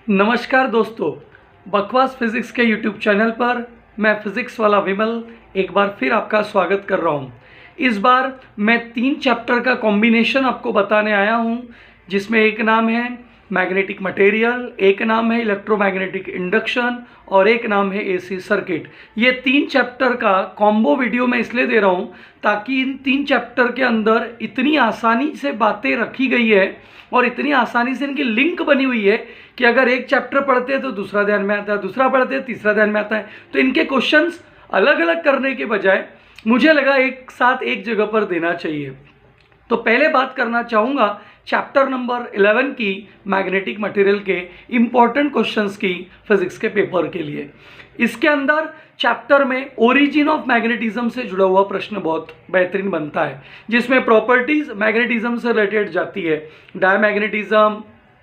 नमस्कार दोस्तों, बकवास फिज़िक्स के यूट्यूब चैनल पर मैं फिज़िक्स वाला विमल एक बार फिर आपका स्वागत कर रहा हूं। इस बार मैं 3 चैप्टर का कॉम्बिनेशन आपको बताने आया हूं, जिसमें एक नाम है मैग्नेटिक मटेरियल, एक नाम है इलेक्ट्रोमैग्नेटिक इंडक्शन और एक नाम है एसी सर्किट। ये 3 चैप्टर का कॉम्बो वीडियो मैं इसलिए दे रहा हूं ताकि इन 3 चैप्टर के अंदर इतनी आसानी से बातें रखी गई है और इतनी आसानी से इनकी लिंक बनी हुई है कि अगर एक चैप्टर पढ़ते हैं तो दूसरा ध्यान में आता है, दूसरा पढ़ते हैं तीसरा ध्यान में आता है। तो इनके क्वेश्चंस अलग अलग करने के बजाय मुझे लगा एक साथ एक जगह पर देना चाहिए। तो पहले बात करना चाहूँगा चैप्टर नंबर 11 की मैग्नेटिक मटेरियल के इम्पॉर्टेंट क्वेश्चंस की फिजिक्स के पेपर के लिए। इसके अंदर चैप्टर में ओरिजिन ऑफ मैग्नेटिज्म से जुड़ा हुआ प्रश्न बहुत बेहतरीन बनता है, जिसमें प्रॉपर्टीज मैग्नेटिज्म से रिलेटेड जाती है। डायमैग्नेटिज्म,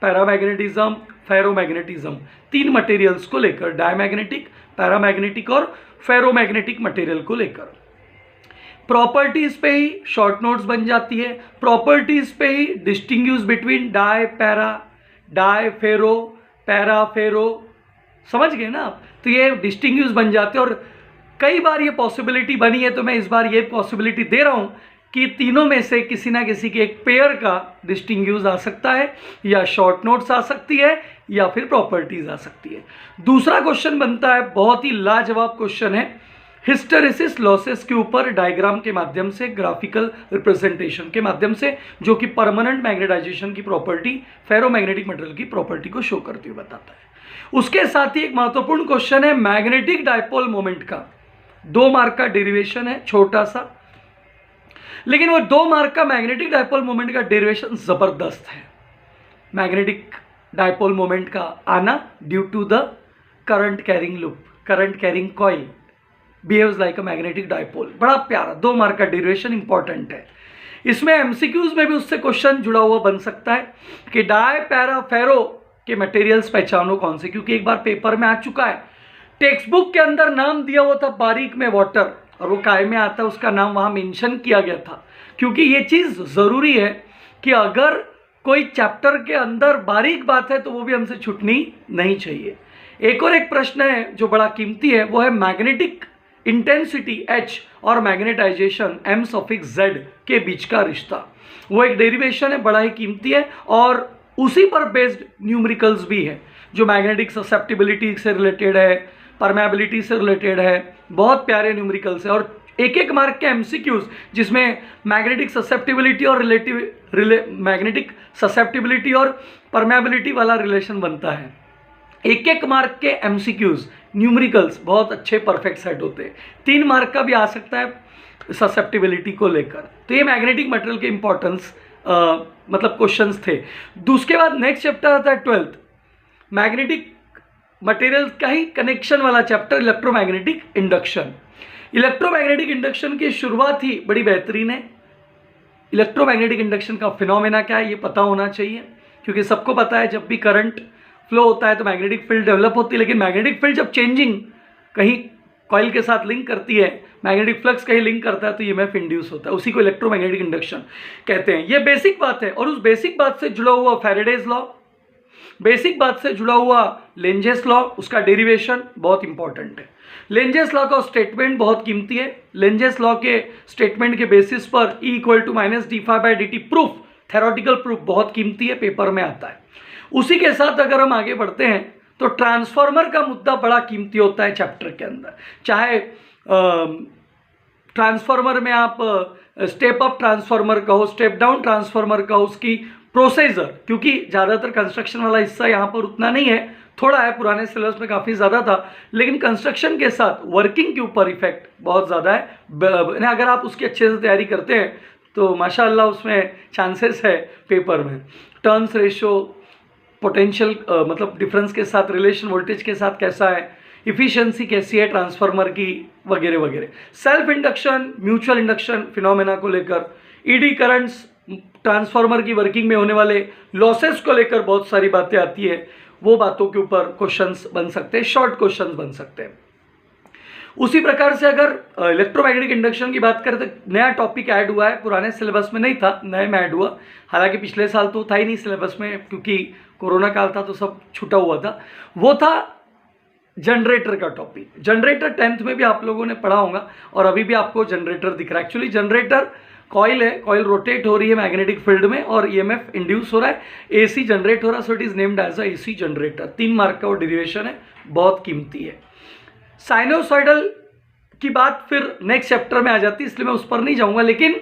पैरामैग्नेटिज्म, फेरोमैग्नेटिज्म, 3 मटेरियल्स को लेकर, डायमैग्नेटिक, पैरामैग्नेटिक और फेरोमैग्नेटिक मटेरियल को लेकर। प्रॉपर्टीज पे ही शॉर्ट नोट्स बन जाती है, प्रॉपर्टीज पे ही distinguish between dia para, dia ferro, para ferro, समझ गए ना आप। तो ये डिस्टिंग्विश बन जाते हैं और कई बार ये पॉसिबिलिटी बनी है, तो मैं इस बार ये पॉसिबिलिटी दे रहा हूँ कि तीनों में से किसी ना किसी के एक पेयर का डिस्टिंग्विश आ सकता है, या शॉर्ट नोट्स आ सकती है, या फिर प्रॉपर्टीज आ सकती है। दूसरा क्वेश्चन बनता है, बहुत ही लाजवाब क्वेश्चन है, हिस्टेरेसिस लॉसेस के ऊपर डायग्राम के माध्यम से, ग्राफिकल रिप्रेजेंटेशन के माध्यम से, जो कि परमानेंट मैग्नेटाइजेशन की प्रॉपर्टी, फेरोमैग्नेटिक मटेरियल की प्रॉपर्टी को शो करते हुए बताता है। उसके साथ ही एक महत्वपूर्ण क्वेश्चन है मैग्नेटिक डायपोल मोमेंट का। 2 मार्क का डेरिवेशन है, छोटा सा, लेकिन वो 2 मार्क का मैग्नेटिक डायपोल मोमेंट का डेरिवेशन जबरदस्त है। मैग्नेटिक डायपोल मोमेंट का आना due to the current carrying loop, current carrying coil behaves like a magnetic dipole. बड़ा प्यारा 2 मार्क का डेरिवेशन इंपॉर्टेंट है। इसमें एमसीक्यूज में भी उससे क्वेश्चन जुड़ा हुआ बन सकता है कि डाई पैरा फेरो के मटेरियल्स पहचानो कौन से, क्योंकि एक बार पेपर में आ चुका है। टेक्स्ट बुक के अंदर नाम दिया हुआ था बारीक में वाटर, और वो काय में आता है, उसका नाम वहाँ मेंशन किया गया था, क्योंकि ये चीज़ ज़रूरी है कि अगर कोई चैप्टर के अंदर बारीक बात है तो वो भी हमसे छूटनी नहीं चाहिए। एक और एक प्रश्न है जो बड़ा कीमती है, वो है मैग्नेटिक इंटेंसिटी H और मैग्नेटाइजेशन M सफिक्स Z के बीच का रिश्ता। वो एक डेरिवेशन है, बड़ा ही कीमती है, और उसी पर बेस्ड न्यूमेरिकल्स भी है, जो मैग्नेटिक ससेप्टिबिलिटी से रिलेटेड है, परमेबिलिटी से रिलेटेड है। बहुत प्यारे न्यूमेरिकल्स है, और एक एक मार्क के एमसीक्यूज जिसमें मैग्नेटिक ससेप्टिबिलिटी और मैग्नेटिक ससेप्टिबिलिटी और परमेबिलिटी वाला रिलेशन बनता है। एक एक मार्क के एमसीक्यूज न्यूमेरिकल्स बहुत अच्छे परफेक्ट सेट होते हैं। 3 मार्क का भी आ सकता है ससेप्टिबिलिटी को लेकर। तो ये मैग्नेटिक मटेरियल के इंपॉर्टेंस मतलब क्वेश्चंस थे। उसके बाद नेक्स्ट चैप्टर आता है 12th, मैग्नेटिक मटेरियल का ही कनेक्शन वाला chapter, electromagnetic induction. Electromagnetic induction की शुरुआत ही बड़ी बेहतरीन है। इलेक्ट्रोमैग्नेटिक इंडक्शन का फिनोमेना क्या है ये पता होना चाहिए, क्योंकि सबको पता है जब भी करंट फ्लो होता है तो मैग्नेटिक फील्ड डेवलप होती है, लेकिन मैग्नेटिक फील्ड जब चेंजिंग कहीं कॉइल के साथ लिंक करती है, मैग्नेटिक फ्लक्स कहीं लिंक करता है, तो ईएमएफ इंड्यूस होता है, उसी को इलेक्ट्रोमैग्नेटिक इंडक्शन कहते हैं। ये बेसिक बात है, और उस बेसिक बात से जुड़ा हुआ फैराडेज लॉ, बेसिक बात से जुड़ा हुआ लेंजेस लॉ, उसका डेरिवेशन बहुत इंपॉर्टेंट है। लेंजेस लॉ का स्टेटमेंट बहुत कीमती है। लेंजेस लॉ के स्टेटमेंट के बेसिस पर E = -dφ/dt proof, theoretical proof बहुत कीमती है, पेपर में आता है। उसी के साथ अगर हम आगे बढ़ते हैं तो ट्रांसफार्मर का मुद्दा बड़ा कीमती होता है चैप्टर के अंदर। चाहे ट्रांसफार्मर में आप स्टेप अप ट्रांसफार्मर कहो, स्टेप डाउन ट्रांसफार्मर कहो, उसकी प्रोसीजर, क्योंकि ज़्यादातर कंस्ट्रक्शन वाला हिस्सा यहाँ पर उतना नहीं है, थोड़ा है, पुराने सिलेबस में काफ़ी ज़्यादा था, लेकिन कंस्ट्रक्शन के साथ वर्किंग के ऊपर इफेक्ट बहुत ज़्यादा है। अगर आप उसकी अच्छे से तैयारी करते हैं तो माशाल्लाह उसमें चांसेस है पेपर में। टर्न्स रेशो, पोटेंशियल मतलब डिफरेंस के साथ रिलेशन, वोल्टेज के साथ कैसा है, इफिशिएंसी कैसी है ट्रांसफार्मर की, वगैरह वगैरह। Self induction, mutual induction phenomena को लेकर, ईडी करंट्स, ट्रांसफार्मर की वर्किंग में होने वाले लॉसेस को लेकर बहुत सारी बातें आती है। वो बातों के ऊपर क्वेश्चंस बन सकते हैं, शॉर्ट क्वेश्चंस बन सकते हैं। उसी प्रकार से अगर इलेक्ट्रोमैग्नेटिक इंडक्शन की बात करें तो नया टॉपिक ऐड हुआ है, पुराने सिलेबस में नहीं था, नए में ऐड हुआ। हालांकि पिछले साल तो था ही नहीं सिलेबस में, क्योंकि कोरोना काल था तो सब छूटा हुआ था, वो था जनरेटर का टॉपिक। जनरेटर 10th में भी आप लोगों ने पढ़ा होगा और अभी भी आपको जनरेटर दिख रहा है। एक्चुअली जनरेटर कॉइल है, कॉइल रोटेट हो रही है मैग्नेटिक फील्ड में और ईएमएफ इंड्यूस हो रहा है, एसी जनरेट हो रहा है, so it is named as a AC generator. 3 mark का वो डेरिवेशन है, बहुत कीमती है। साइनोसॉइडल की बात फिर नेक्स्ट चैप्टर में आ जाती है, इसलिए मैं उस पर नहीं जाऊंगा, लेकिन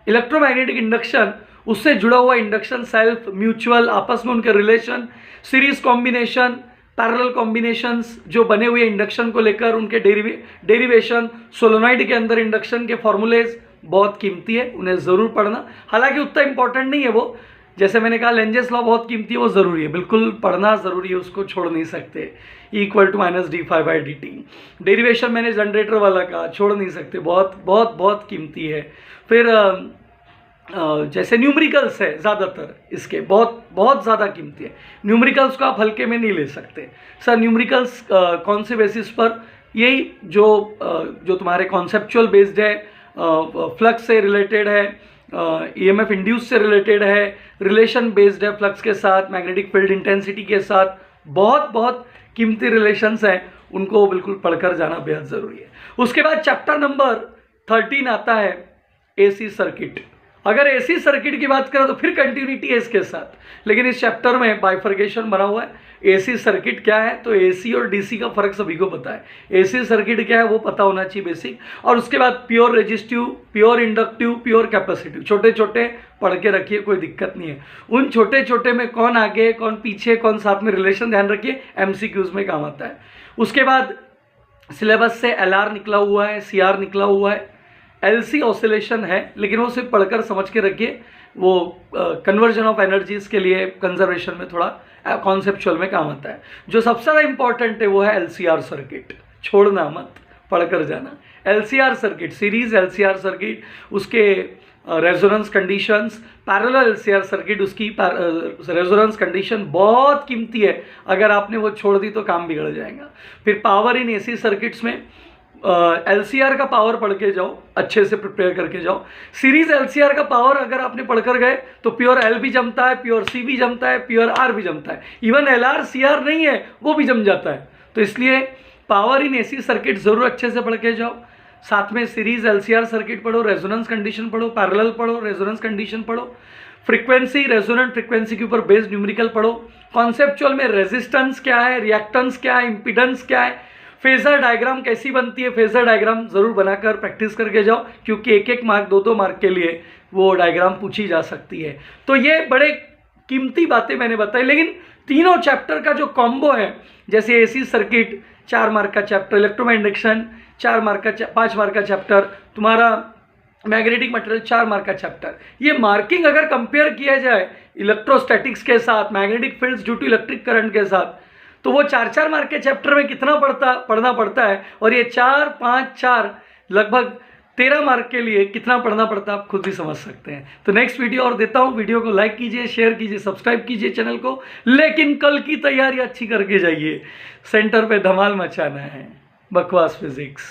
इलेक्ट्रोमैग्नेटिक इंडक्शन, उससे जुड़ा हुआ इंडक्शन सेल्फ, म्यूचुअल, आपस में उनके relation, series combination, parallel combinations जो बने हुए इंडक्शन को लेकर, उनके डेरिवेशन, सोलोनॉइड के अंदर इंडक्शन के फॉर्मूलेज बहुत कीमती है, उन्हें ज़रूर पढ़ना। हालांकि उतना इंपॉर्टेंट नहीं है वो, जैसे मैंने कहा लेंजेस लॉ बहुत कीमती है, वो ज़रूरी है, बिल्कुल पढ़ना ज़रूरी है, उसको छोड़ नहीं सकते। Equal to minus d∅dt। Derivation मैंने जनरेटर वाला कहा, छोड़ नहीं सकते, बहुत बहुत बहुत कीमती है। फिर जैसे न्यूमेरिकल्स है ज़्यादातर इसके, बहुत बहुत ज़्यादा कीमती है। न्यूमेरिकल्स को आप हल्के में नहीं ले सकते। सर न्यूमेरिकल्स कौन से बेसिस पर? यही जो तुम्हारे कॉन्सेप्चुअल बेस्ड है, फ्लक्स से रिलेटेड है, ईएमएफ इंड्यूस से रिलेटेड है, रिलेशन बेस्ड है फ्लक्स के साथ, मैग्नेटिक फील्ड इंटेंसिटी के साथ, बहुत बहुत कीमती रिलेशंस हैं, उनको बिल्कुल पढ़कर जाना बेहद ज़रूरी है। उसके बाद चैप्टर नंबर 13 आता है एसी सर्किट। अगर एसी सर्किट की बात करें तो फिर कंटिन्यूटी है इसके साथ, लेकिन इस चैप्टर में बाइफर्केशन बना हुआ है। एसी सर्किट क्या है, तो एसी और डीसी का फर्क सभी को पता है। एसी सर्किट क्या है वो पता होना चाहिए बेसिक। और उसके बाद pure resistive, pure inductive, pure capacitive, छोटे छोटे पढ़ के रखिए, कोई दिक्कत नहीं है। उन छोटे छोटे में कौन आगे कौन पीछे कौन साथ में रिलेशन ध्यान रखिए, एमसीक्यूज में काम आता है। उसके बाद सिलेबस से एलआर निकला हुआ है, सीआर निकला हुआ है, एलसी ऑसिलेशन है, लेकिन वो सिर्फ पढ़कर समझ के रखिए, वो कन्वर्जन ऑफ एनर्जीज के लिए कंजर्वेशन में थोड़ा कॉन्सेप्चुअल में काम आता है। जो सबसे ज़्यादा इंपॉर्टेंट है वो है एलसीआर सर्किट, छोड़ना मत, पढ़कर जाना। LCR circuit, series LCR circuit, उसके resonance conditions, parallel LCR circuit, उसकी रेजोनेंस कंडीशन बहुत कीमती है, अगर आपने वो छोड़ दी तो काम बिगड़ जाएगा। फिर पावर इन एसी सर्किट्स में एलसीआर का पावर पढ़ के जाओ, अच्छे से प्रिपेयर करके जाओ। सीरीज एलसीआर का पावर अगर आपने पढ़कर गए तो प्योर एल भी जमता है, प्योर सी भी जमता है, प्योर आर भी जमता है, इवन एलआर सीआर नहीं है वो भी जम जाता है। तो इसलिए पावर इन एसी सर्किट जरूर अच्छे से पढ़ के जाओ। साथ में सीरीज एलसीआर सर्किट पढ़ो, रेजोनेंस कंडीशन पढ़ो, पैरेलल पढ़ो, रेजोनेंस कंडीशन पढ़ो, फ्रीक्वेंसी, रेजोनेंट फ्रीक्वेंसी के ऊपर बेस्ड न्यूमेरिकल पढ़ो। कॉन्सेप्चुअल में रेजिस्टेंस क्या है, रिएक्टेंस क्या है, इंपीडेंस क्या है, फेजर डायग्राम कैसी बनती है, फेजर डायग्राम जरूर बनाकर प्रैक्टिस करके जाओ, क्योंकि एक एक मार्क, दो मार्क के लिए वो डायग्राम पूछी जा सकती है। तो ये बड़े कीमती बातें मैंने बताई, लेकिन तीनों चैप्टर का जो कॉम्बो है, जैसे एसी सर्किट 4 मार्क का चैप्टर, इलेक्ट्रोमैग्नेटिक 4 मार्क का 5 मार्क का चैप्टर, तुम्हारा मैग्नेटिक मटेरियल 4 मार्क का चैप्टर, ये मार्किंग अगर कंपेयर किया जाए इलेक्ट्रोस्टैटिक्स के साथ, magnetic fields due to electric current के साथ, तो वो 4-4 मार्क के चैप्टर में कितना पढ़ना पड़ता है, और ये 4, 5, 4 लगभग 13 मार्क के लिए कितना पढ़ना पड़ता है आप खुद ही समझ सकते हैं। तो नेक्स्ट वीडियो और देता हूँ, वीडियो को लाइक कीजिए, शेयर कीजिए, सब्सक्राइब कीजिए चैनल को, लेकिन कल की तैयारी अच्छी करके जाइए, सेंटर पे धमाल मचाना है। बकवास फिजिक्स।